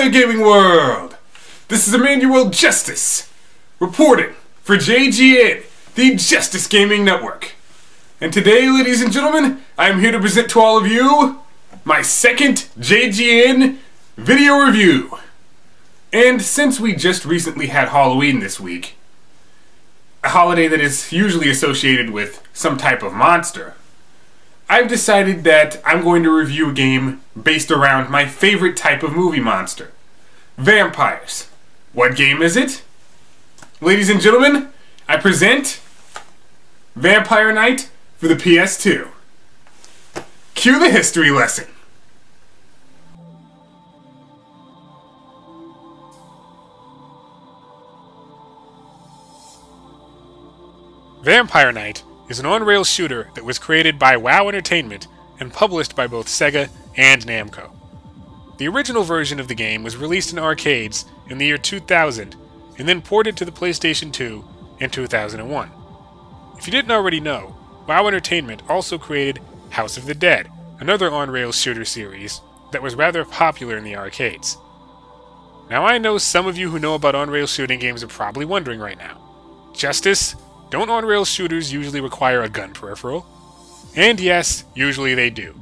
there, gaming world! This is Emmanuel Justice, reporting for JGN, the Justice Gaming Network. And today, ladies and gentlemen, I am here to present to all of you my second JGN video review. And since we just recently had Halloween this week, a holiday that is usually associated with some type of monster, I've decided that I'm going to review a game based around my favorite type of movie monster, vampires. What game is it? Ladies and gentlemen, I present Vampire Knight for the PS2. Cue the history lesson. Vampire Knight is an on-rails shooter that was created by WoW Entertainment and published by both Sega and Namco. The original version of the game was released in arcades in the year 2000 and then ported to the PlayStation 2 in 2001. If you didn't already know, WoW Entertainment also created House of the Dead, another on-rails shooter series that was rather popular in the arcades. Now I know some of you who know about on-rails shooting games are probably wondering right now, Justice, don't on-rails shooters usually require a gun peripheral? And yes, usually they do.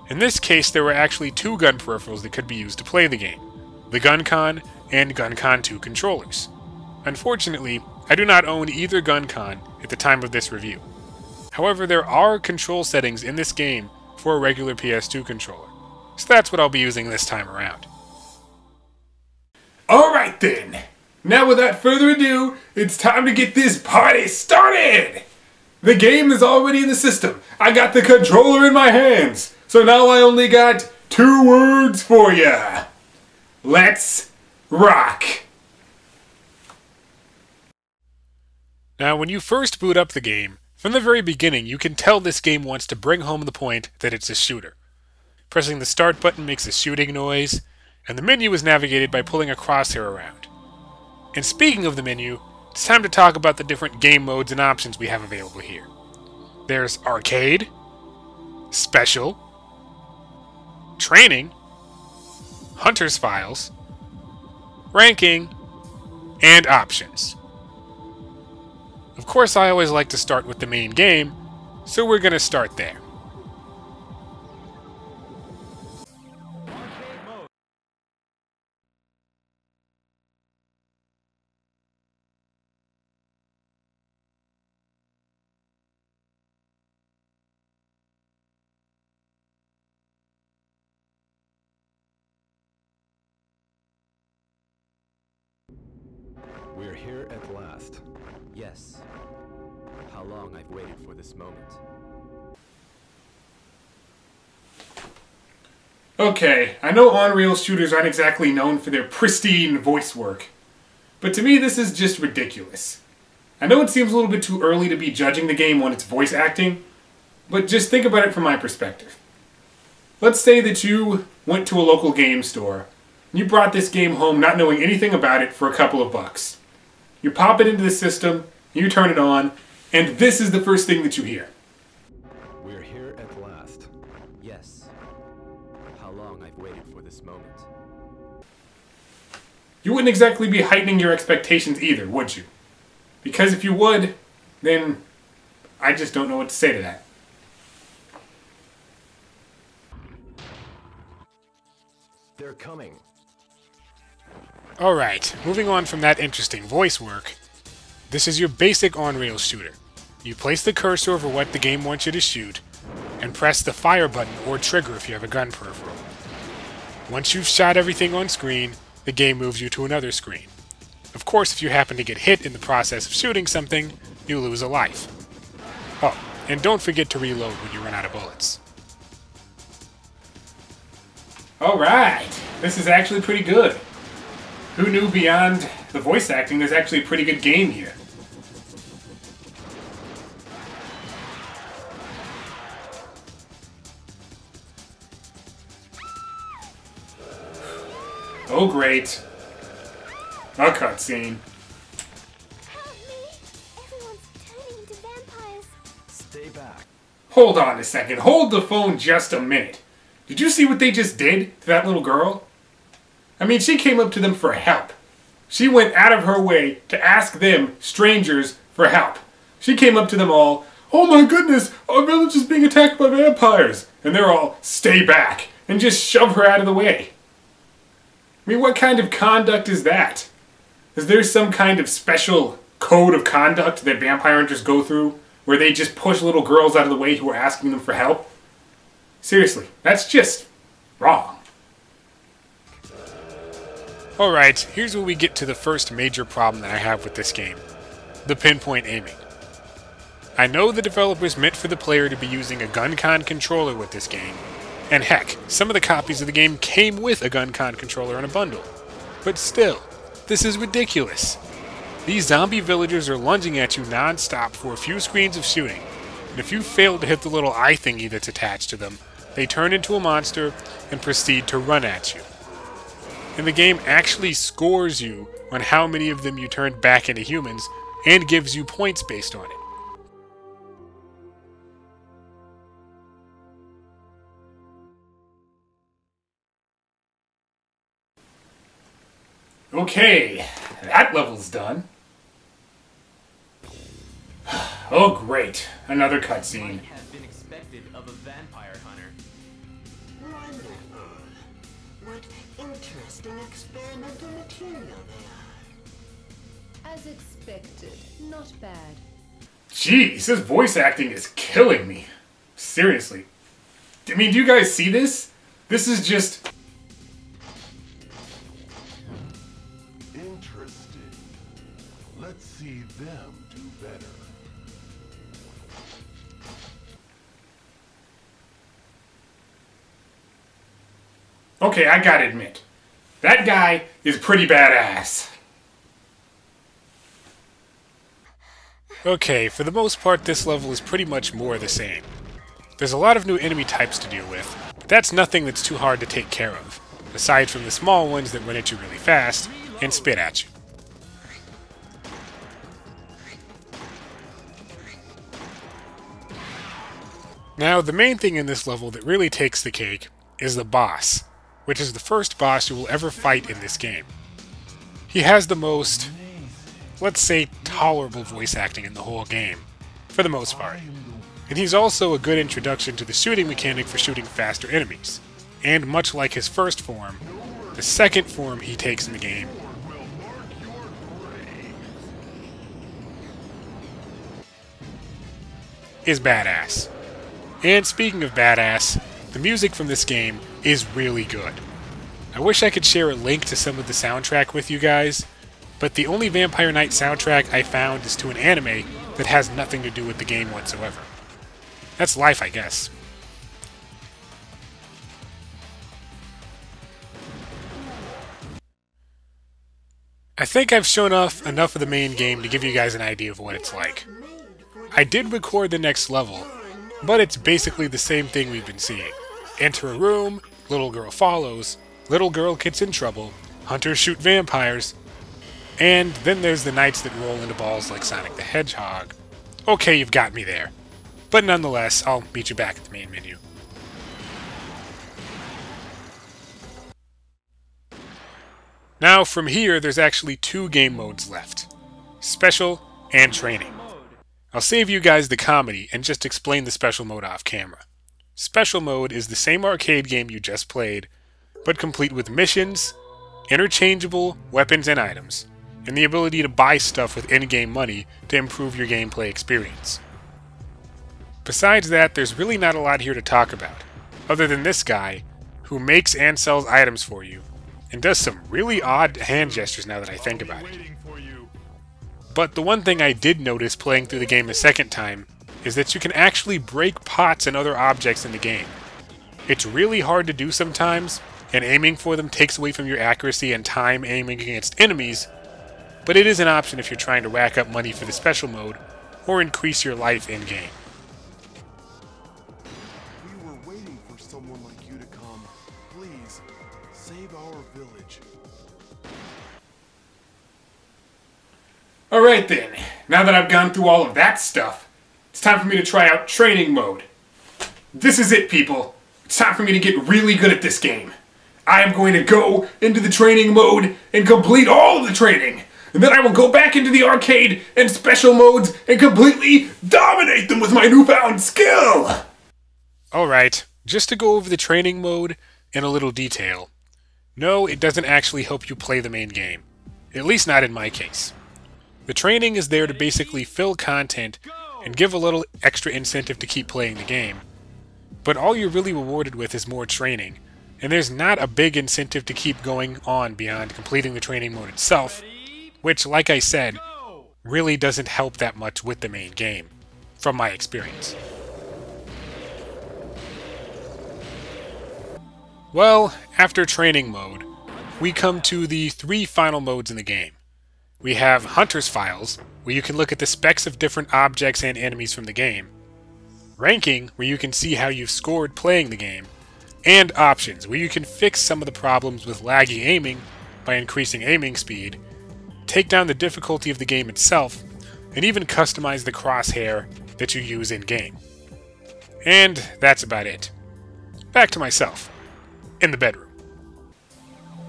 In this case, there were actually two gun peripherals that could be used to play the game, the GunCon and GunCon 2 controllers. Unfortunately, I do not own either GunCon at the time of this review. However, there are control settings in this game for a regular PS2 controller, so that's what I'll be using this time around. Alright then! Now without further ado, it's time to get this party started! The game is already in the system. I got the controller in my hands. So now I only got 2 words for ya. Let's rock! Now when you first boot up the game, from the very beginning you can tell this game wants to bring home the point that it's a shooter. Pressing the start button makes a shooting noise, and the menu is navigated by pulling a crosshair around. And speaking of the menu, it's time to talk about the different game modes and options we have available here. There's Arcade, Special, Training, Hunter's Files, Ranking, and Options. Of course, I always like to start with the main game, so we're gonna start there. We're here at last. Yes. How long I've waited for this moment. Okay, I know on-rails shooters aren't exactly known for their pristine voice work, but to me this is just ridiculous. I know it seems a little bit too early to be judging the game on its voice acting, but just think about it from my perspective. Let's say that you went to a local game store, and you brought this game home not knowing anything about it for a couple of bucks. You pop it into the system, you turn it on, and this is the first thing that you hear. We're here at last. Yes. How long I've waited for this moment. You wouldn't exactly be heightening your expectations either, would you? Because if you would, then I just don't know what to say to that. They're coming. Alright, moving on from that interesting voice work, this is your basic on-rails shooter. You place the cursor over what the game wants you to shoot, and press the fire button or trigger if you have a gun peripheral. Once you've shot everything on screen, the game moves you to another screen. Of course, if you happen to get hit in the process of shooting something, you lose a life. Oh, and don't forget to reload when you run out of bullets. Alright, this is actually pretty good. Who knew beyond the voice acting there's actually a pretty good game here? Oh great. A cutscene. Help me! Everyone's turning into vampires. Stay back. Hold on a second. Hold the phone just a minute. Did you see what they just did to that little girl? I mean, she came up to them for help. She went out of her way to ask them, strangers, for help. She came up to them all, "Oh my goodness, our village is being attacked by vampires." And they're all, "Stay back," and just shove her out of the way. I mean, what kind of conduct is that? Is there some kind of special code of conduct that vampire hunters go through, where they just push little girls out of the way who are asking them for help? Seriously, that's just wrong. Alright, here's where we get to the first major problem that I have with this game. The pinpoint aiming. I know the developers meant for the player to be using a GunCon controller with this game, and heck, some of the copies of the game came with a GunCon controller in a bundle. But still, this is ridiculous. These zombie villagers are lunging at you non-stop for a few screens of shooting, and if you fail to hit the little eye thingy that's attached to them, they turn into a monster and proceed to run at you. And the game actually scores you on how many of them you turn back into humans, and gives you points based on it. Okay, that level's done. Oh great, another cutscene. Might have been expected of a vampire hunter. Wonderful. What interesting experimental material they are. As expected, not bad. Jeez, this voice acting is killing me. Seriously. I mean, do you guys see this? This is just... Interesting. Let's see them do better. Okay, I gotta admit, that guy is pretty badass. Okay, for the most part this level is pretty much more of the same. There's a lot of new enemy types to deal with, but that's nothing that's too hard to take care of, aside from the small ones that run at you really fast and spit at you. Now, the main thing in this level that really takes the cake is the boss, which is the first boss you will ever fight in this game. He has the most, let's say, tolerable voice acting in the whole game, for the most part. And he's also a good introduction to the shooting mechanic for shooting faster enemies. And much like his first form, the second form he takes in the game is badass. And speaking of badass, the music from this game is really good. I wish I could share a link to some of the soundtrack with you guys, but the only Vampire Knight soundtrack I found is to an anime that has nothing to do with the game whatsoever. That's life, I guess. I think I've shown off enough of the main game to give you guys an idea of what it's like. I did record the next level, but it's basically the same thing we've been seeing. Enter a room, little girl follows, little girl gets in trouble, hunters shoot vampires, and then there's the knights that roll into balls like Sonic the Hedgehog. Okay, you've got me there. But nonetheless, I'll meet you back at the main menu. Now, from here, there's actually two game modes left. Special and Training. I'll save you guys the comedy and just explain the Special mode off camera. Special mode is the same arcade game you just played, but complete with missions, interchangeable weapons and items, and the ability to buy stuff with in-game money to improve your gameplay experience. Besides that, there's really not a lot here to talk about, other than this guy, who makes and sells items for you, and does some really odd hand gestures now that I think about it. But the one thing I did notice playing through the game a second time is that you can actually break pots and other objects in the game. It's really hard to do sometimes, and aiming for them takes away from your accuracy and time aiming against enemies, but it is an option if you're trying to rack up money for the special mode, or increase your life in-game. We were waiting for someone like you to come. Please, save our village. Alright then, now that I've gone through all of that stuff, it's time for me to try out Training mode. This is it, people. It's time for me to get really good at this game. I am going to go into the training mode and complete all of the training. And then I will go back into the arcade and special modes and completely dominate them with my newfound skill. Alright, just to go over the training mode in a little detail. No, it doesn't actually help you play the main game. At least not in my case. The training is there to basically fill content and give a little extra incentive to keep playing the game. But all you're really rewarded with is more training, and there's not a big incentive to keep going on beyond completing the training mode itself, which, like I said, really doesn't help that much with the main game, from my experience. Well, after training mode, we come to the 3 final modes in the game. We have Hunter's Files, where you can look at the specs of different objects and enemies from the game. Ranking, where you can see how you've scored playing the game. And Options, where you can fix some of the problems with laggy aiming by increasing aiming speed, take down the difficulty of the game itself, and even customize the crosshair that you use in-game. And that's about it. Back to myself, in the bedroom.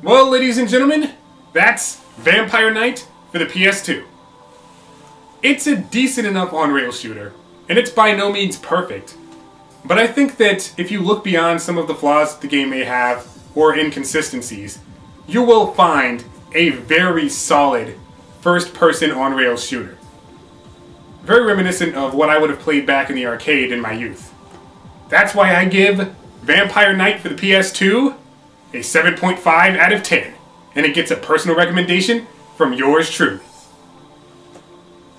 Well, ladies and gentlemen, that's Vampire Knight for the PS2. It's a decent enough on-rail shooter, and it's by no means perfect. But I think that if you look beyond some of the flaws the game may have, or inconsistencies, you will find a very solid first-person on-rail shooter. Very reminiscent of what I would have played back in the arcade in my youth. That's why I give Vampire Knight for the PS2 a 7.5 out of 10, and it gets a personal recommendation from yours truly.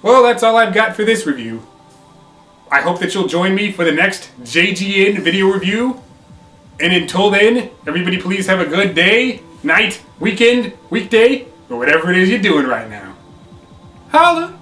Well, that's all I've got for this review. I hope that you'll join me for the next JGN video review. And until then, everybody please have a good day, night, weekend, weekday, or whatever it is you're doing right now. Holla!